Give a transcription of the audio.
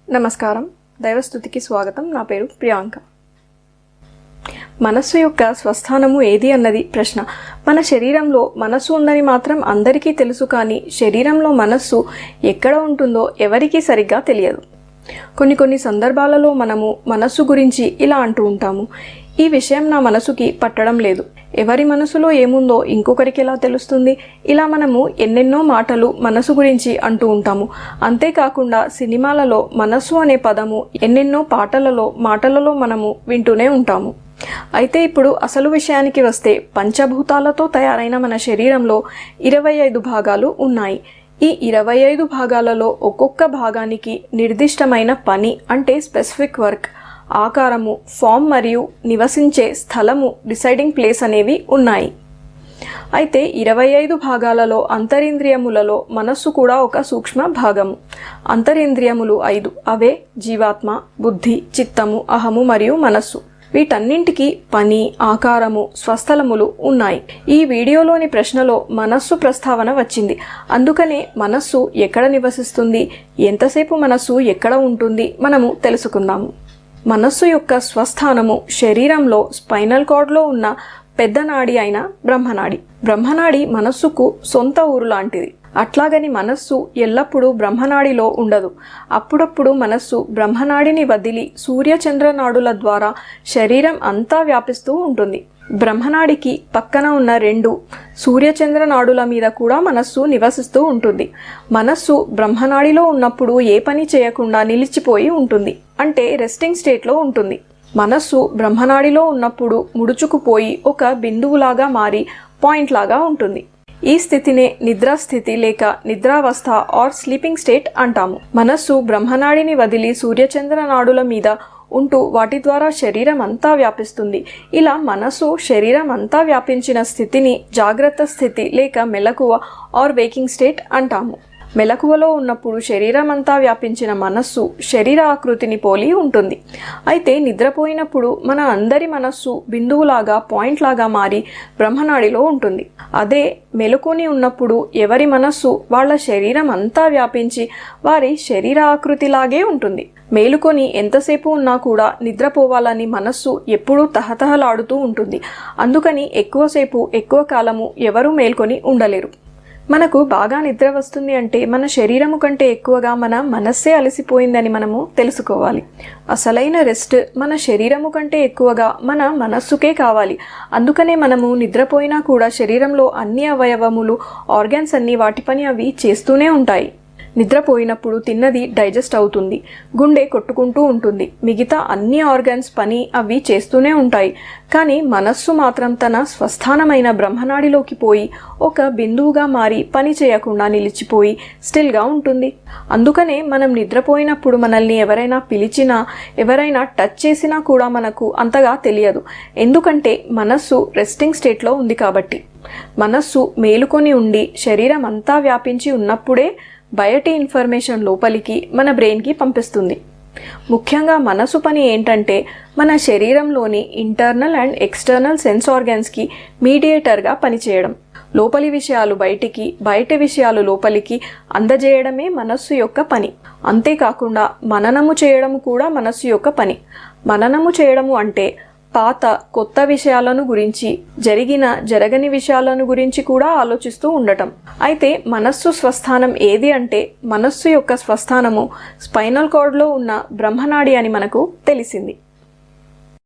నమస్కారం, దైవస్తుతికి స్వాగతం. నా పేరు ప్రియాంక. మనస్సు యొక్క స్వస్థానము ఏది అన్నది ప్రశ్న. మన శరీరంలో మనస్సు ఉందని మాత్రం అందరికీ తెలుసు, కానీ శరీరంలో మనస్సు ఎక్కడ ఉంటుందో ఎవరికీ సరిగ్గా తెలియదు. కొన్ని సందర్భాలలో మనము మనస్సు గురించి ఇలా అంటూ ఉంటాము: ఈ విషయం నా మనసుకి పట్టడం లేదు, ఎవరి మనసులో ఏముందో ఇంకొకరికి ఎలా తెలుస్తుంది? ఇలా మనము ఎన్నెన్నో మాటలు మనసు గురించి అంటూ ఉంటాము. అంతేకాకుండా సినిమాలలో మనస్సు అనే పదము ఎన్నెన్నో మాటలలో మనము వింటూనే ఉంటాము. అయితే ఇప్పుడు అసలు విషయానికి వస్తే, పంచభూతాలతో తయారైన మన శరీరంలో 25 భాగాలు ఉన్నాయి. ఈ 25 భాగాలలో ఒక్కొక్క భాగానికి నిర్దిష్టమైన పని, అంటే స్పెసిఫిక్ వర్క్, ఆకారము, ఫామ్ మరియు నివసించే స్థలము, డిసైడింగ్ ప్లేస్ అనేవి ఉన్నాయి. అయితే 25 భాగాలలో అంతరింద్రియములలో మనస్సు కూడా ఒక సూక్ష్మ భాగము. అంతరింద్రియములు 5, అవే జీవాత్మ, బుద్ధి, చిత్తము, అహము మరియు మనస్సు. వీటన్నింటికి పని, ఆకారము, స్వస్థలములు ఉన్నాయి. ఈ వీడియోలోని ప్రశ్నలో మనస్సు ప్రస్తావన వచ్చింది. అందుకనే మనస్సు ఎక్కడ నివసిస్తుంది, ఎంతసేపు మనస్సు ఎక్కడ ఉంటుంది మనము తెలుసుకుందాము. మనస్సు యొక్క స్వస్థానము శరీరంలో స్పైనల్ కార్డ్లో ఉన్న పెద్ద నాడి అయిన బ్రహ్మనాడి. బ్రహ్మనాడి మనస్సుకు సొంత ఊరు లాంటిది. అట్లాగని మనస్సు ఎల్లప్పుడూ బ్రహ్మనాడిలో ఉండదు. అప్పుడప్పుడు మనస్సు బ్రహ్మనాడిని వదిలి సూర్యచంద్ర నాడుల ద్వారా శరీరం అంతా వ్యాపిస్తూ ఉంటుంది. బ్రహ్మనాడికి పక్కన ఉన్న 2 సూర్యచంద్ర నాడుల మీద కూడా మనస్సు నివసిస్తూ ఉంటుంది. మనస్సు బ్రహ్మనాడిలో ఉన్నప్పుడు ఏ పని చేయకుండా నిలిచిపోయి ఉంటుంది, అంటే రెస్టింగ్ స్టేట్లో ఉంటుంది. మనస్సు బ్రహ్మనాడిలో ఉన్నప్పుడు ముడుచుకుపోయి ఒక బిందువులాగా మారి పాయింట్ లాగా ఉంటుంది. ఈ స్థితినే నిద్రాస్థితి లేక నిద్రావస్థ ఆర్ స్లీపింగ్ స్టేట్ అంటాము. మనస్సు బ్రహ్మనాడిని వదిలి సూర్యచంద్ర నాడుల మీద ఉంటూ వాటి ద్వారా శరీరం అంతా వ్యాపిస్తుంది. ఇలా మనసు శరీరం అంతా వ్యాపించిన స్థితిని జాగ్రత్త స్థితి లేక మెలకువ ఆర్ వేకింగ్ స్టేట్ అంటాము. మెలకువలో ఉన్నప్పుడు శరీరం అంతా వ్యాపించిన మనస్సు శరీర ఆకృతిని పోలి ఉంటుంది. అయితే నిద్రపోయినప్పుడు మన అందరి మనస్సు బిందువులాగా, పాయింట్ లాగా మారి బ్రహ్మనాడిలో ఉంటుంది. అదే మెలకుని ఉన్నప్పుడు ఎవరి మనస్సు వాళ్ళ శరీరం అంతా వ్యాపించి వారి శరీర ఆకృతిలాగే ఉంటుంది. మేలుకొని ఎంతసేపు ఉన్నా కూడా నిద్రపోవాలని మనస్సు ఎప్పుడూ తహతహలాడుతూ ఉంటుంది. అందుకని ఎక్కువసేపు, ఎక్కువ కాలము ఎవరూ మేల్కొని ఉండలేరు. మనకు బాగా నిద్ర వస్తుంది అంటే మన శరీరము కంటే ఎక్కువగా మన మనస్సే అలసిపోయిందని మనము తెలుసుకోవాలి. అసలైన రెస్ట్ మన శరీరము కంటే ఎక్కువగా మన మనస్సుకే కావాలి. అందుకనే మనము నిద్రపోయినా కూడా శరీరంలో అన్ని అవయవములు, ఆర్గాన్స్ అన్నీ వాటి పని అవి చేస్తూనే ఉంటాయి. నిద్రపోయినప్పుడు తిన్నది డైజెస్ట్ అవుతుంది, గుండె కొట్టుకుంటూ ఉంటుంది, మిగతా అన్ని ఆర్గాన్స్ పని అవి చేస్తూనే ఉంటాయి. కానీ మనస్సు మాత్రం తన స్వస్థానమైన బ్రహ్మనాడిలోకి పోయి ఒక బిందువుగా మారి పని చేయకుండా నిలిచిపోయి స్టిల్గా ఉంటుంది. అందుకనే మనం నిద్రపోయినప్పుడు మనల్ని ఎవరైనా పిలిచినా, ఎవరైనా టచ్ చేసినా కూడా మనకు అంతగా తెలియదు. ఎందుకంటే మనస్సు రెస్టింగ్ స్టేట్లో ఉంది కాబట్టి. మనస్సు మేలుకొని ఉండి శరీరం అంతా వ్యాపించి ఉన్నప్పుడే బయటి ఇన్ఫర్మేషన్ లోపలికి మన బ్రెయిన్కి పంపిస్తుంది. ముఖ్యంగా మనసు పని ఏంటంటే మన శరీరంలోని ఇంటర్నల్ అండ్ ఎక్స్టర్నల్ సెన్స్ ఆర్గాన్స్కి మీడియేటర్గా పనిచేయడం. లోపలి విషయాలు బయటికి, బయటి విషయాలు లోపలికి అందజేయడమే మనస్సు యొక్క పని. అంతేకాకుండా మననము చేయడం కూడా మనస్సు యొక్క పని. మననము చేయడము అంటే పాత, కొత్త విషయాలను గురించి, జరగని విషయాలను గురించి కూడా ఆలోచిస్తూ ఉండటం. అయితే మనస్సు స్వస్థానం ఏది అంటే, మనస్సు యొక్క స్వస్థానము స్పైనల్ కార్డ్లో ఉన్న బ్రహ్మనాడి అని మనకు తెలిసింది.